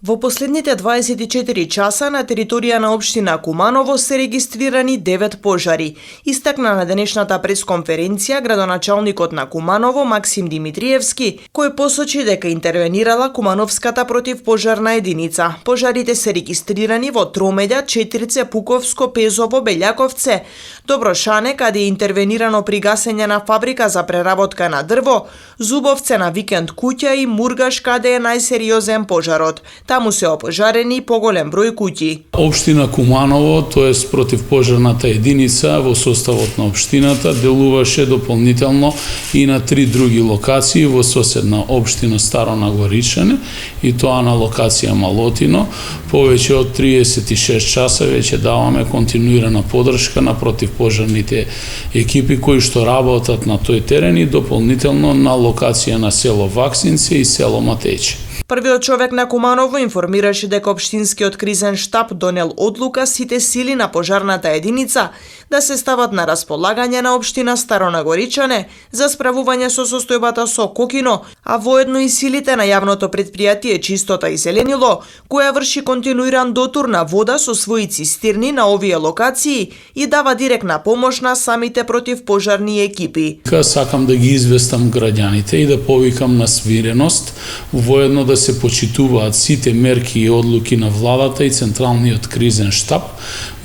Во последните 24 часа на територија на општина Куманово се регистрирани 9 пожари. Истакна на денешната пресконференција градоначалникот на Куманово Максим Димитриевски, кој посочи дека интервенирала Кумановската противпожарна единица. Пожарите се регистрирани во Тромеѓа, Четирце, Пуковско, Пезово, Белјаковце, Доброшане, каде е интервенирано при гасење на фабрика за преработка на дрво, Зубовце на викенд куќа и Мургаш, каде е најсериозен пожарот. Таму се опожарени поголем број куќи. Општина Куманово, тоест противпожарната единица во составот на општината, делуваше дополнително и на 3 други локации во соседна општина Старо Нагоричане, и тоа на локација Малотино. Повеќе од 36 часа веќе даваме континуирана поддршка на противпожарните екипи кои што работат на тој терен и дополнително на локација на село Ваксинце и село Матејче. Првиот човек на Куманово информираше дека општинскиот кризен штаб донел одлука сите сили на пожарната единица да се стават на располагање на општина Старо Нагоричане за справување со состојбата со кокино, а воедно и силите на јавното предпријатие Чистота и зеленило, која врши континуиран дотур на вода со своји цистерни на овие локации и дава директна помош на самите противпожарни екипи. Сакам да ги известам граѓаните и да повикам на смиреност, воедно да се почитуваат сите мерки и одлуки на владата и Централниот кризен штаб,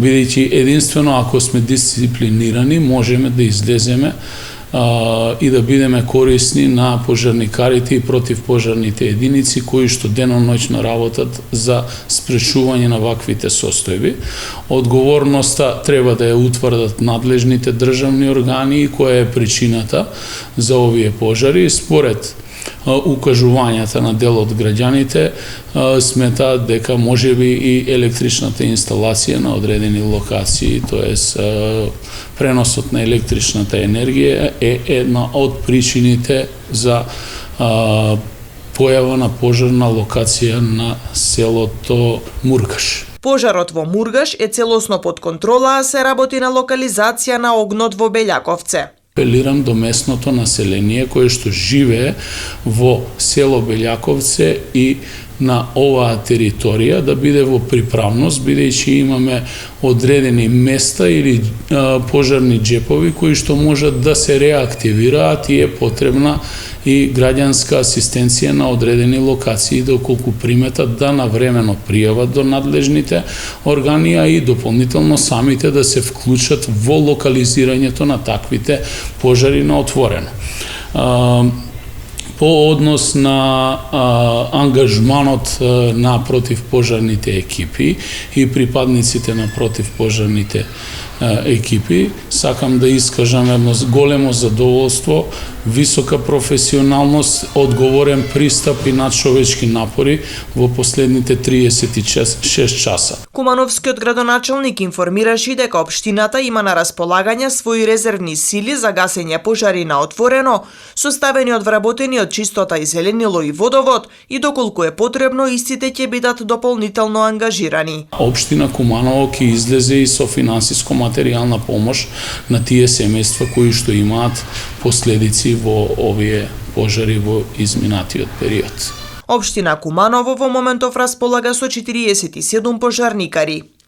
бидејќи единствено ако сме дисциплинирани можеме да излеземе и да бидеме корисни на пожарникарите и противпожарните единици кои што деноноќно работат за спречување на ваквите состојби. Одговорноста треба да ја утврдат надлежните државни органи, која е причината за овие пожари. Според укажувањата на дел од граѓаните сметаат дека можеби и електричната инсталација на одредени локации, тоест преносот на електричната енергија е една од причините за појава на пожарна локација на селото Мургаш. Пожарот во Мургаш е целосно под контрола, а се работи на локализација на огнот во Белјаковце. Апелирам до местното население кое што живее во село Белјаковце и на оваа територија да биде во приправност, бидејќи имаме одредени места или пожарни џепови кои што можат да се реактивираат и е потребна и граѓанска асистенција на одредени локации, доколку приметат да навремено пријават до надлежните органи, а и дополнително самите да се вклучат во локализирањето на таквите пожари на отворено. По однос на ангажманот на противпожарните екипи и припадниците на противпожарните екипи, сакам да искажам едно големо задоволство, висока професионалност, одговорен пристап и надчовечки напори во последните 36 часа. Кумановскиот градоначалник информираше дека општината има на располагање своји резервни сили за гасење пожари на отворено, составени од вработени од Чистота и зеленило и водовод, и доколку е потребно, истите ќе бидат дополнително ангажирани. Општина Куманово ќе излезе и со финансиско-материјална помош на тие семејства кои што имаат последици во овие пожари во изминатиот период. Општина Куманово во моментов располага со 47 пожарникари.